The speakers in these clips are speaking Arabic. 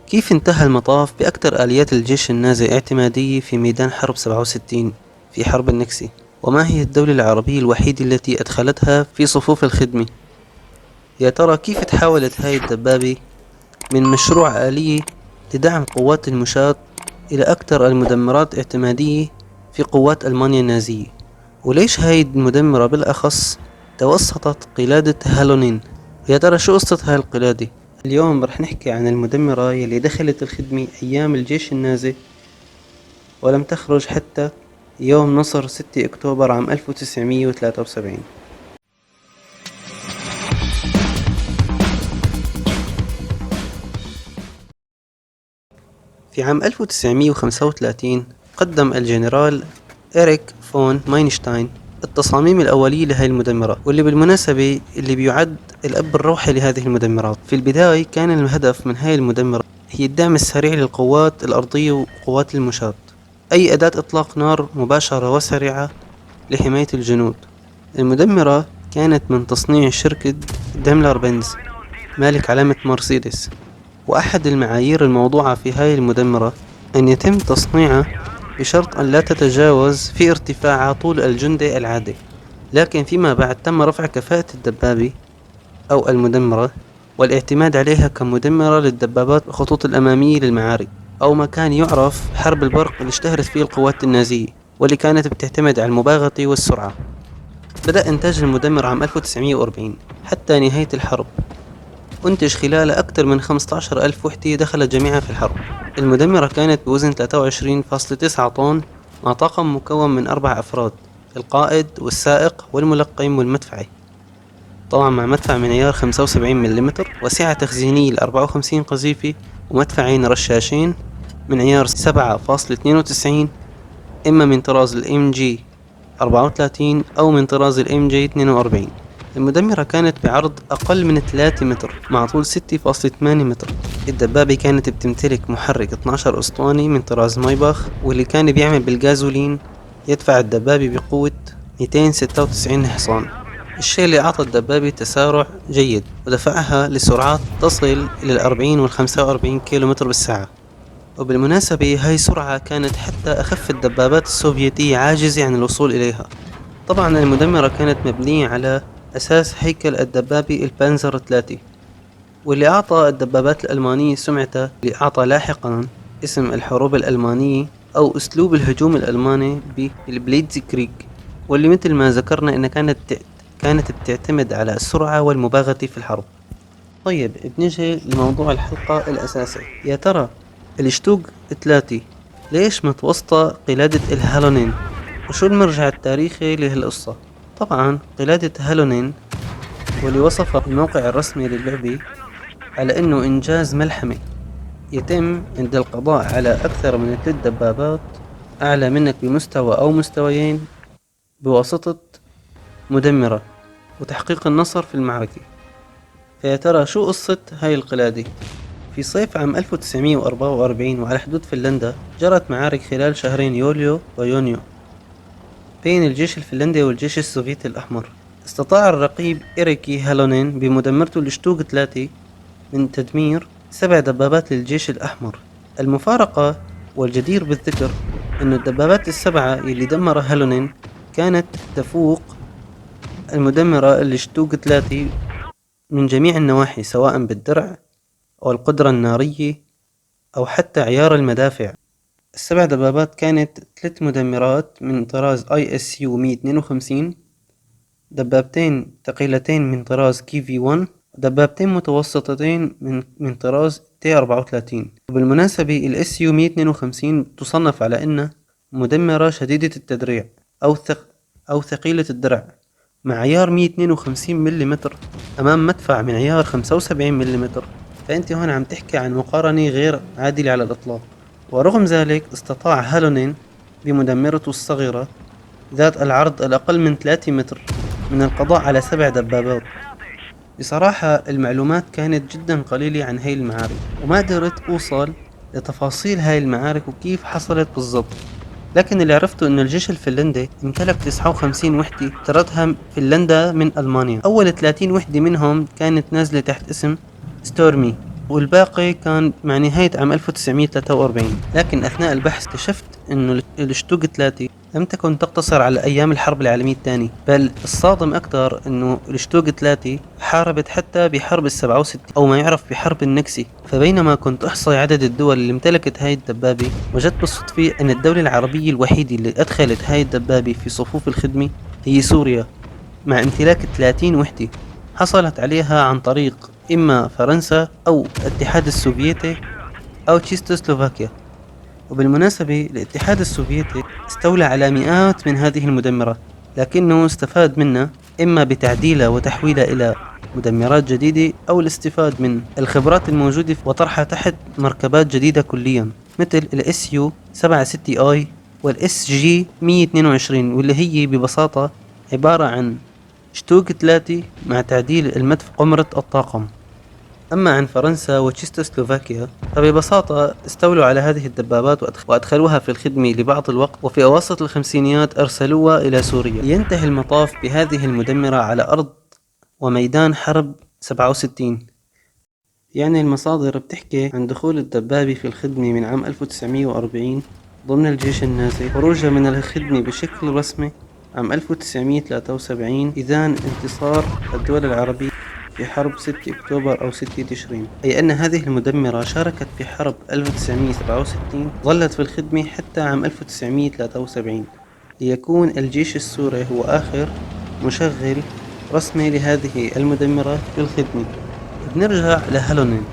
كيف انتهى المطاف بأكثر آليات الجيش النازي اعتمادية في ميدان حرب 67 في حرب النكسي؟ وما هي الدولة العربية الوحيدة التي أدخلتها في صفوف الخدمة؟ يا ترى كيف تحولت هاي الدبابة من مشروع آلية لدعم قوات المشاة إلى أكثر المدمرات اعتمادية في قوات ألمانيا النازية؟ وليش هاي المدمرة بالأخص توسطت قلادة هالونين؟ يا ترى شو قصة هاي القلادة؟ اليوم رح نحكي عن المدمرة يلي دخلت الخدمة أيام الجيش النازي ولم تخرج حتى يوم نصر 6 أكتوبر عام 1973. في عام 1935 قدم الجنرال إريك فون ماينشتاين التصاميم الأولية لهذه المدمرات، واللي بالمناسبة اللي بيعد الأب الروحي لهذه المدمرات. في البداية كان الهدف من هذه المدمرة هي الدعم السريع للقوات الأرضية وقوات المشاة، أي أداة إطلاق نار مباشرة وسريعة لحماية الجنود. المدمرة كانت من تصنيع شركة ديملر بنز مالك علامة مرسيدس، وأحد المعايير الموضوعة في هذه المدمرة أن يتم تصنيعها بشرط أن لا تتجاوز في ارتفاعها طول الجندي العادي. لكن فيما بعد تم رفع كفاءة الدبابة أو المدمرة والاعتماد عليها كمدمرة للدبابات الخطوط الأمامية للمعارك، أو ما كان يعرف حرب البرق اللي اشتهرت فيه القوات النازية، واللي كانت بتعتمد على المباغتة والسرعة. بدأ إنتاج المدمر عام 1940 حتى نهاية الحرب، أنتج خلال أكثر من 15,000 وحدة دخلت جميعها في الحرب. المدمرة كانت بوزن 23.9 طن مع طاقم مكون من 4 أفراد: القائد والسائق والملقم والمدفعي، طبعا مع مدفع من عيار 75 ملم، وسعة تخزينية ل 54 قذيفة، ومدفعين رشاشين من عيار 7.92، إما من طراز الام جي 34 أو من طراز الام جي 42. المدمرة كانت بعرض أقل من 3 متر مع طول 6.8 متر. الدبابة كانت بتمتلك محرك 12 أسطواني من طراز مايباخ، واللي كان بيعمل بالغازولين، يدفع الدبابة بقوة 296 حصان، الشيء اللي أعطى الدبابة تسارع جيد ودفعها لسرعات تصل إلى 40 و45 كيلومتر بالساعة. وبالمناسبة هاي سرعة كانت حتى أخف الدبابات السوفيتية عاجزة عن الوصول إليها. طبعا المدمرة كانت مبنية على أساس هيكل الدبابة البانزر 3، واللي أعطى الدبابات الألمانية سمعتها، اللي أعطى لاحقا اسم الحروب الألمانية أو أسلوب الهجوم الألماني بالبليتزكريغ، واللي مثل ما ذكرنا إنها كانت بتعتمد على السرعة والمباغتة في الحرب. طيب بنيجي لموضوع الحلقة الأساسي. يا ترى الشتوق 3 ليش متوسطة قلادة الهالونين؟ وشو المرجع التاريخي لهالقصة؟ طبعا قلادة هالونين، واللي وصف الموقع الرسمي للعبة على انه انجاز ملحمي يتم عند القضاء على اكثر من 3 دبابات اعلى منك بمستوى او مستويين بواسطة مدمرة، وتحقيق النصر في المعركة. فيا ترى شو قصة هاي القلادة؟ في صيف عام 1944 وعلى حدود فنلندا جرت معارك خلال شهرين يوليو ويونيو بين الجيش الفنلندي والجيش السوفيتي الأحمر. استطاع الرقيب إيريكي هالونين بمدمرته الشتوق 3 من تدمير 7 دبابات للجيش الأحمر. المفارقة والجدير بالذكر أن الدبابات السبعة اللي دمر هالونين كانت تفوق المدمرة الشتوق 3 من جميع النواحي، سواء بالدرع أو القدرة النارية أو حتى عيار المدافع. السبع دبابات كانت 3 مدمرات من طراز ISU 152، دبابتين ثقيلتين من طراز KV-1، ودبابتين متوسطتين من طراز T-34. وبالمناسبة ال SU 152 تصنف على أنها مدمرة شديدة التدريع أو ثقيلة الدرع مع عيار 152 ملم أمام مدفع من عيار 75 ملم. فأنت هون عم تحكي عن مقارنة غير عادلة على الإطلاق. ورغم ذلك استطاع هالونين بمدمرته الصغيرة ذات العرض الأقل من 3 متر من القضاء على 7 دبابات. بصراحة المعلومات كانت جدا قليلة عن هاي المعارك، وما قدرت أوصل لتفاصيل هاي المعارك وكيف حصلت بالضبط. لكن اللي عرفته إنه الجيش الفنلندي امتلك 59 وحدة اشترتها فنلندا من ألمانيا. أول 30 وحدة منهم كانت نازلة تحت اسم ستورمي، والباقي كان مع نهاية عام 1943. لكن أثناء البحث اكتشفت أنه الشتوق 3 لم تكن تقتصر على أيام الحرب العالمية الثانية، بل الصادم أكثر أنه الشتوق 3 حاربت حتى بحرب ال67 أو ما يعرف بحرب النكسي. فبينما كنت أحصي عدد الدول اللي امتلكت هاي الدبابة، وجدت بالصدفة أن الدولة العربية الوحيدة اللي أدخلت هاي الدبابة في صفوف الخدمة هي سوريا، مع امتلاك 30 وحدة حصلت عليها عن طريق إما فرنسا أو الاتحاد السوفيتي أو تشيكوسلوفاكيا. وبالمناسبة الاتحاد السوفيتي استولى على مئات من هذه المدمرات، لكنه استفاد منها إما بتعديلها وتحويلها إلى مدمرات جديدة أو الاستفاد من الخبرات الموجودة وطرحها تحت مركبات جديدة كليا، مثل الSU 76I والSG 122، واللي هي ببساطة عبارة عن شتوق 3 مع تعديل المدفع قمرة الطاقم. أما عن فرنسا وتشيكوسلوفاكيا فببساطة استولوا على هذه الدبابات وأدخلوها في الخدمة لبعض الوقت، وفي أواسط الخمسينيات أرسلوها إلى سوريا لينتهي المطاف بهذه المدمرة على أرض وميدان حرب 67. يعني المصادر بتحكي عن دخول الدبابة في الخدمة من عام 1940 ضمن الجيش النازي، خروجها من الخدمة بشكل رسمي عام 1973 إذان انتصار الدول العربية في حرب 6 أكتوبر أو 6 تشرين، أي أن هذه المدمرة شاركت في حرب 1967، ظلت في الخدمة حتى عام 1973 ليكون الجيش السوري هو آخر مشغل رسمي لهذه المدمرات في الخدمة. بنرجع لهالونين،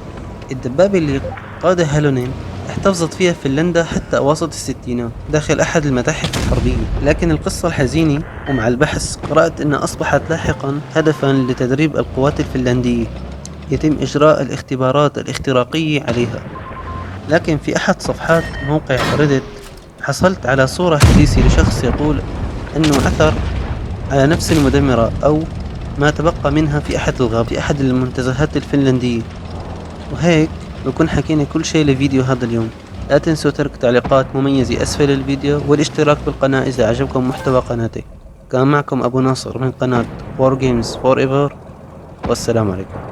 الدبابة اللي قادها هالونين احتفظت فيها فنلندا حتى أواسط الستينات داخل أحد المتاحف الحربية. لكن القصة الحزينة ومع البحث قرأت أنها أصبحت لاحقا هدفا لتدريب القوات الفنلندية، يتم إجراء الاختبارات الاختراقية عليها. لكن في أحد صفحات موقع ريدت حصلت على صورة حديثة لشخص يقول أنه عثر على نفس المدمرة أو ما تبقى منها في أحد المنتزهات الفنلندية. وهيك بكون حكينا كل شيء لفيديو هذا اليوم. لا تنسوا ترك تعليقات مميزة أسفل الفيديو والاشتراك بالقناة إذا عجبكم محتوى قناتي. كان معكم أبو ناصر من قناة War Games Forever، والسلام عليكم.